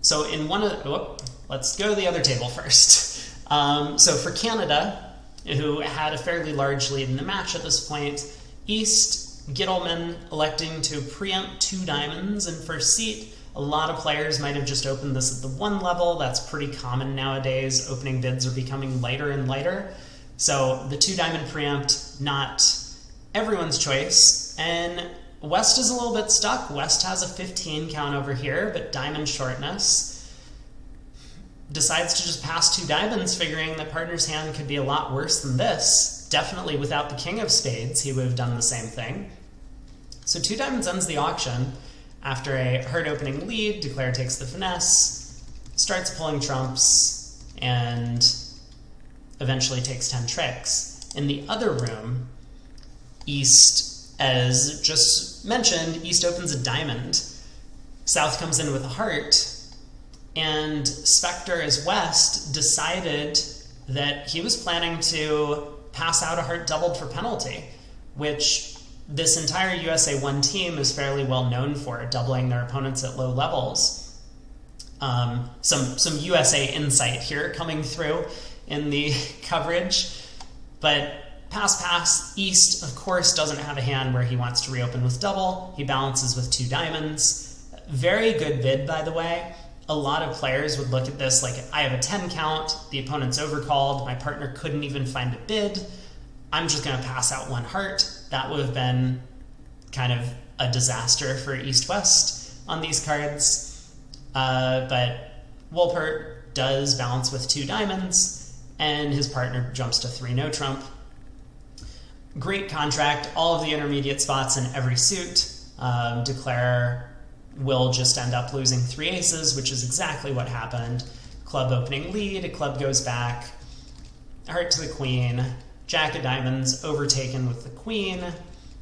So in one of let's go to the other table first. So for Canada, who had a fairly large lead in the match at this point, East Gittleman electing to preempt 2 diamonds in first seat. A lot of players might have just opened this at the 1 level. That's pretty common nowadays. Opening bids are becoming lighter and lighter. So the 2 diamond preempt, not everyone's choice. And West is a little bit stuck. West has a 15 count over here, but diamond shortness. Decides to just pass 2 diamonds, figuring that partner's hand could be a lot worse than this. Definitely without the king of spades, he would have done the same thing. So 2 diamonds ends the auction. After a hard opening lead, de Cleyre takes the finesse, starts pulling trumps, and eventually takes 10 tricks. In the other room, East, as just mentioned, East opens a diamond. South comes in with a heart, and Spectre as West decided that he was planning to pass out a heart doubled for penalty, which this entire USA 1 team is fairly well known for, doubling their opponents at low levels. Some USA insight here coming through in the coverage, but pass, East, of course, doesn't have a hand where he wants to reopen with double. He balances with 2 diamonds. Very good bid, by the way. A lot of players would look at this like, I have a 10 count, the opponent's overcalled, my partner couldn't even find a bid, I'm just going to pass out 1 heart. That would have been kind of a disaster for East-West on these cards. But Wolpert does balance with 2 diamonds, and his partner jumps to 3 no trump. Great contract, all of the intermediate spots in every suit. De Cleyre will just end up losing 3 aces, which is exactly what happened. Club opening lead, a club goes back, heart to the queen, jack of diamonds overtaken with the queen,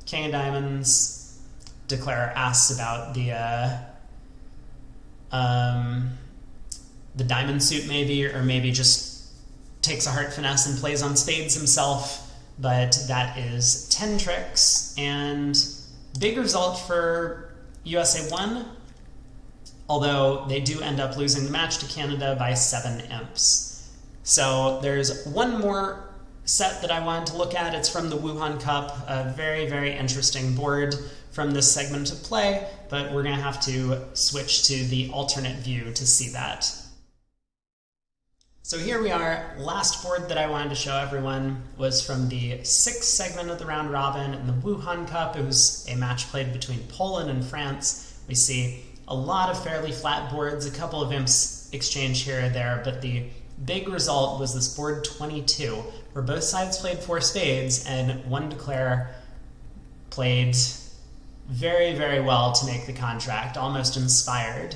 king of diamonds. De Cleyre asks about the diamond suit maybe, or maybe just takes a heart finesse and plays on spades himself, but that is 10 tricks, and big result for USA 1, although they do end up losing the match to Canada by 7 imps. So there's one more set that I wanted to look at. It's from the Wuhan Cup, a very, very interesting board from this segment of play, but we're going to have to switch to the alternate view to see that. So here we are. Last board that I wanted to show everyone was from the 6th segment of the round robin in the Wuhan Cup. It was a match played between Poland and France. We see a lot of fairly flat boards, a couple of imps exchanged here or there, but the big result was this board 22, where both sides played 4 spades, and one de Cleyre played very, very well to make the contract, almost inspired.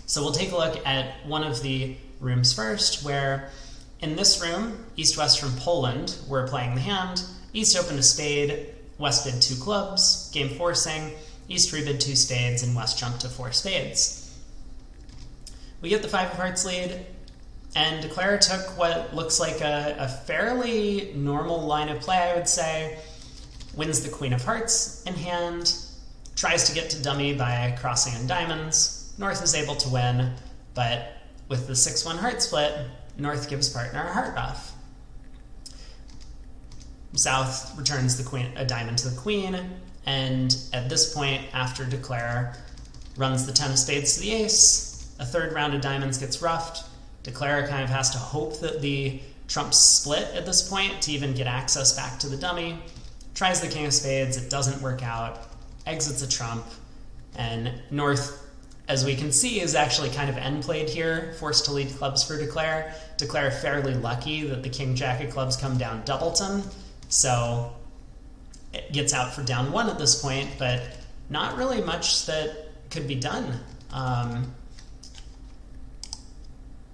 So we'll take a look at one of the rooms first, where in this room, East-West from Poland were playing the hand. East opened a spade, West bid 2 clubs, game forcing, East rebid 2 spades, and West jumped to 4 spades. We get the 5 of hearts lead, and de Cleyre took what looks like a fairly normal line of play, I would say. Wins the queen of hearts in hand, tries to get to dummy by crossing in diamonds. North is able to win, but with the 6-1 heart split, North gives partner a heart ruff. South returns a diamond to the queen, and at this point, after Declare runs the 10 of spades to the ace, a third round of diamonds gets ruffed. Declare kind of has to hope that the trumps split at this point to even get access back to the dummy. Tries the king of spades, it doesn't work out, exits a trump, and North, as we can see, is actually kind of end played here, forced to lead clubs for Declare. Declare fairly lucky that the king jack of clubs come down doubleton, so it gets out for down 1 at this point, but not really much that could be done,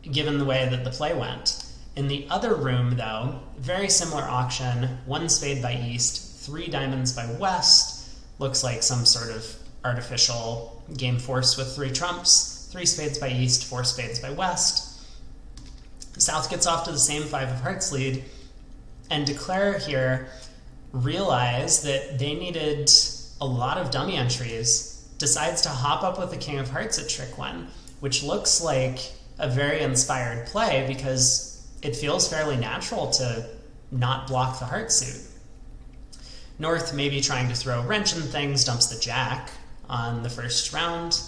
given the way that the play went. In the other room, though, very similar auction, 1 spade by east, 3 diamonds by west, looks like some sort of artificial game force with 3 trumps, 3 spades by east, 4 spades by west. South gets off to the same 5 of hearts lead, and Declare here realize that they needed a lot of dummy entries, decides to hop up with the king of hearts at trick 1, which looks like a very inspired play because it feels fairly natural to not block the heart suit. North, maybe trying to throw a wrench in things, dumps the jack on the first round.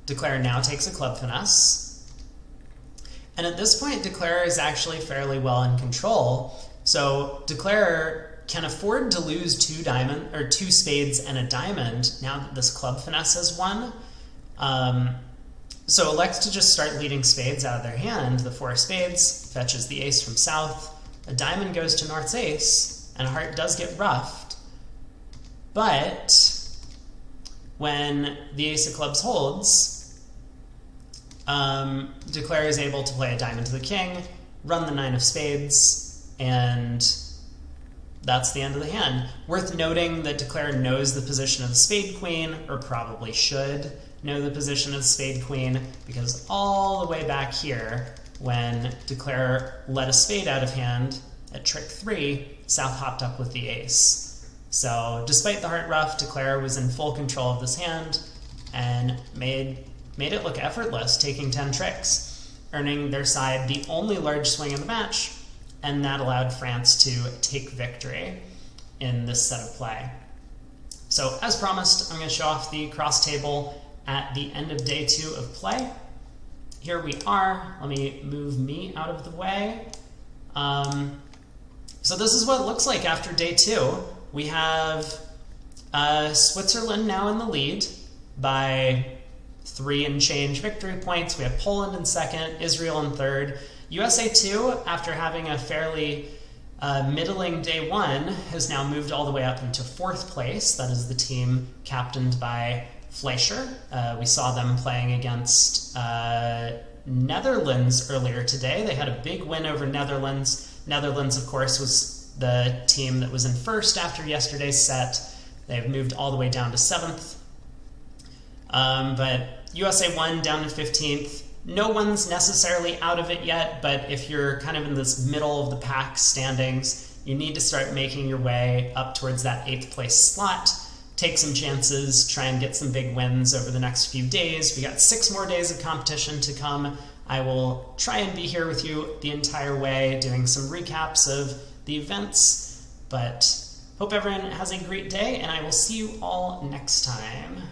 Declare now takes a club finesse. And at this point, Declare is actually fairly well in control. So Declare can afford to lose 2 spades and a diamond now that this club finesse has won. So elects to just start leading spades out of their hand. The 4 of spades fetches the ace from South. A diamond goes to North's ace, and a heart does get ruffed. But when the ace of clubs holds, Declare is able to play a diamond to the king, run the 9 of spades, and that's the end of the hand. Worth noting that Declare knows the position of the spade queen, or probably should know the position of the spade queen, because all the way back here, when Declare let a spade out of hand at trick 3, South hopped up with the ace. So despite the heart ruff, Declare was in full control of this hand and made it look effortless, taking 10 tricks, earning their side the only large swing in the match, and that allowed France to take victory in this set of play. So as promised, I'm going to show off the cross table at the end of day 2 of play. Here we are. Let me move me out of the way. So this is what it looks like after day 2. We have Switzerland now in the lead by 3 and change victory points. We have Poland in second, Israel in third. USA 2, after having a fairly middling day 1, has now moved all the way up into 4th place. That is the team captained by Fleischer. We saw them playing against Netherlands earlier today. They had a big win over Netherlands. Netherlands, of course, was the team that was in first after yesterday's set. They've moved all the way down to 7th. But USA 1 down to 15th. No one's necessarily out of it yet, but if you're kind of in this middle of the pack standings, you need to start making your way up towards that 8th place slot. Take some chances, try and get some big wins over the next few days. We got 6 more days of competition to come. I will try and be here with you the entire way, doing some recaps of the events, but hope everyone has a great day, and I will see you all next time.